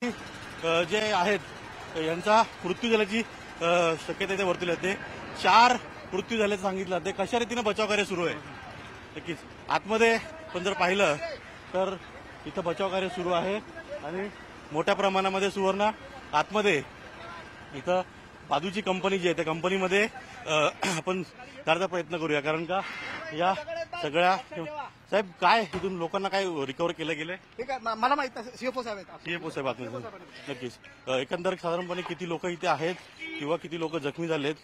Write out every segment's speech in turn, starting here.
जे आहेत यांचा मृत्यू झाल्याची शक्यता इथे वर्तवली जाते। 4 मृत्यू झाल्याचं सांगितलं जाते। कशा रीतीने बचाव कार्य सुरू आहे नक्कीच आतमध्ये पण जर पाहिलं तर इथं बचाव कार्य सुरू आहे आणि मोठ्या प्रमाणामध्ये सुवर्ण आतमध्ये इथं बाजूची कंपनी जी आहे त्या कंपनीमध्ये आपण जाण्याचा प्रयत्न करूया, कारण का या सगळ्या साहेब काय इथून लोकांना काय रिकव्हर केलं गेलंय? ठीक आहे, मला माहित नाही। सीएफओ साहेब आहेत। सीएफओ साहेब आतमध्ये नक्कीच एकंदर साधारणपणे किती लोक इथे आहेत किंवा किती लोक जखमी झालेत,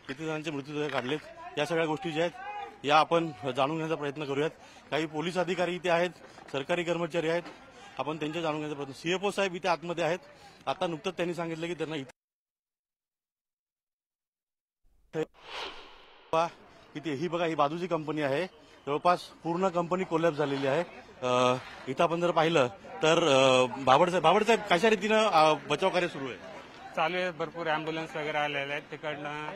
किती जणांचे मृत्यू काढलेत, या सगळ्या गोष्टी ज्या आहेत या आपण जाणून घेण्याचा प्रयत्न करूयात। काही पोलीस अधिकारी इथे आहेत, सरकारी कर्मचारी आहेत, आपण त्यांचे जाणून घेण्याचा प्रयत्न। सीएफओ साहेब इथे आतमध्ये आहेत। आता नुकतंच त्यांनी सांगितलं की त्यांना किती ही बघा, ही बाजूची कंपनी आहे, जवळपास पूर्ण कंपनी कोलॅप्स झालेली आहे। इथं आपण जर पाहिलं तर बाबडसाहेब कशा रीतीनं बचाव कार्य सुरू आहे? चालू आहे, भरपूर अँब्युलन्स वगैरे आलेले आहेत तिकडनं,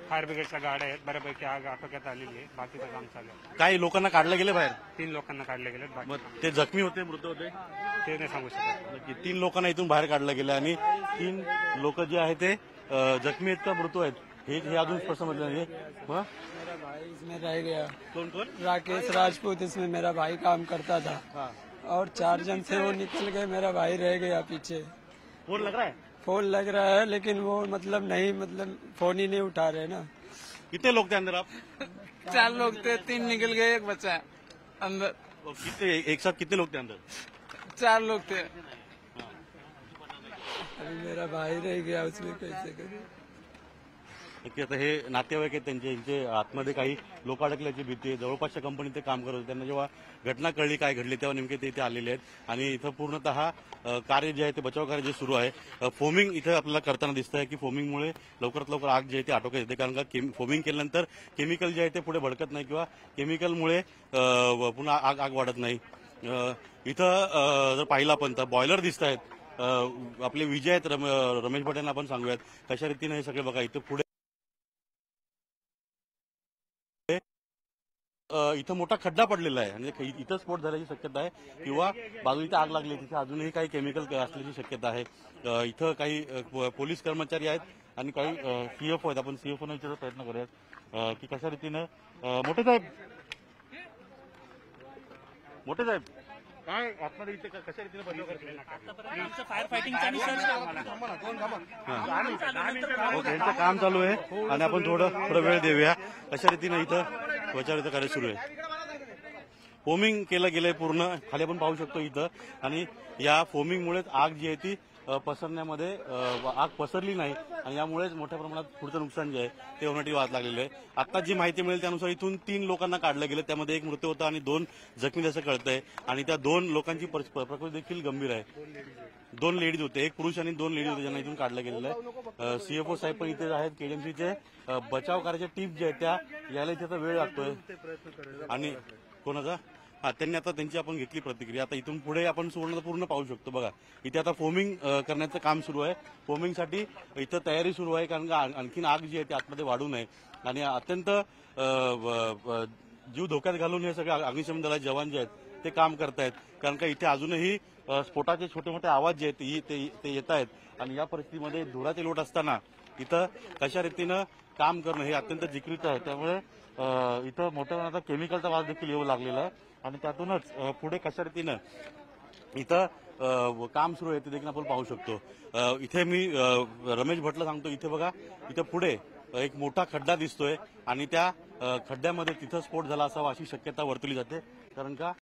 फायर ब्रिगेडच्या गाड्या आहेत, बऱ्यापैकी आग आटोक्यात आलेली आहे, बाकीचं काम चालू आहे। काही लोकांना काढलं गेले बाहेर? 3 लोकांना काढले गेले, मग ते जखमी होते, मृत होते ते नाही सांगू शकत। नक्की 3 लोकांना इथून बाहेर काढलं गेलं आणि 3 लोक जे आहेत ते जखमी आहेत का मृत आहेत हे अजून स्पष्ट समजलं नाही। मेरा भाई इसमें रह गया। कोण कोण? राकेश राजपूत, इसमें मेरा भाई काम करता था और 4 जन से वो निकल गए, मेरा भाई रह गया पीछे। फोन लग रहा है? फोन लग रहा है लेकिन वो मतलब फोन ही नहीं उठा रहे ना। कितने लोग थे अंदर आप? 4 लोग थे, 3 निकल गए, 1 बचा अंदर। और कितने एक साथ कितने लोग थे अंदर? 4 लोग थे। अभी मेरा भाई रह गया, उसमें कैसे करें? नक्की आता हे नातेवाईक आहेत त्यांचे आतमध्ये काही लोक अडकल्याची भीती आहे। जवळपासच्या कंपनीत ते काम करत होते, त्यांना जेव्हा घटना कळली काय घडली तेव्हा नेमके ते इथे आलेले आहेत आणि इथं पूर्णतः कार्य जे आहे ते बचाव कार्य जे सुरू आहे। फोमिंग इथं आपल्याला करताना दिसत आहे की फोमिंगमुळे लवकरात लवकर आग जी आहे ती आटोक्यात येते, कारण का फोमिंग केल्यानंतर केमिकल जे आहे ते पुढे भडकत नाही किंवा केमिकलमुळे पुन्हा आग वाढत नाही। इथं जर पाहिलं आपण तर बॉयलर दिसत आहेत, आपले विजय आहेत रमेश भट यांना आपण सांगूयात कशा रीतीने हे सगळे बघा इथं पुढे इथं मोठा खड्डा पडलेला आहे आणि इथं स्फोट झाल्याची शक्यता आहे किंवा बाजूला इथं आग लागली तिथे अजूनही काही केमिकल असल्याची शक्यता आहे। इथं काही पोलीस कर्मचारी आहेत आणि काही सीएफओ आहेत, आपण सीएफओ ने विचारायचा प्रयत्न करूयात की कशा रीतीनं मोठे साहेब काय आतमध्ये इथे कशा रीतीने बचाव करते? फायर फायटिंगचा यांचं काम चालू आहे आणि आपण थोडं वेळ देऊया। अशा रीतीने इथं बचाव कार्य सुरू आहे। फोमिंग केलं गेलंय पूर्ण, खाली आपण पाहू शकतो इथं, आणि या फोमिंगमुळेच आग जी आहे ती पसरण्यामध्ये आग पसरली नाही आणि यामुळेच मोठ्या प्रमाणात पुढचं नुकसान जे आहे ते होण्याची वाद लागलेलं आहे। आता जी माहिती मिळेल त्यानुसार इथून 3 लोकांना काढलं गेलं, त्यामध्ये 1 मृत्यू होता आणि 2 जखमी असं कळतंय आणि त्या 2 लोकांची प्रकृती देखील गंभीर आहे। 2 लेडीज होते, 1 पुरुष आणि 2 लेडीज होते ज्यांना इथून काढलं गेलेलं आहे। सीएफओ साहेब पण इथे आहेत, केडीएमसीचे बचाव कार्याच्या टीम जे आहेत त्या यायला इथे वेळ लागतोय आणि कोणाचा त्यांनी आता त्यांची आपण घेतली प्रतिक्रिया। आता इथून पुढे आपण सुवर्ण पूर्ण पाहू शकतो बघा, इथे आता फोमिंग करण्याचं काम सुरू आहे। फोमिंगसाठी इथं तयारी सुरू आहे, कारण का आणखीन आग जी आहे ती आतमध्ये वाढू नये आणि अत्यंत जीव धोक्यात घालून हे सगळे अग्निशमन दलाचे जवान जे आहेत ते काम करतायत, कारण का इथे अजूनही स्फोटाचे छोटे मोठे आवाज जे आहेत ते येत आहेत आणि या परिस्थितीमध्ये धुराचे लोट असताना इथं कशा रीतीनं काम करणं हे अत्यंत जिक्रीचं आहे। त्यामुळे इथं मोठ्या प्रमाणात केमिकलचा वास देखील येऊ लागलेला आहे आणि त्यातूनच पुढे कशा रीतीनं इथं काम सुरू आहे ते देखील आपण पाहू शकतो। इथे मी रमेश भटला सांगतो, इथे बघा, इथं पुढे एक मोठा खड्डा दिसतोय आणि त्या खड्ड्यामध्ये तिथं स्फोट झाला असावा अशी शक्यता वर्तवली जाते, कारण का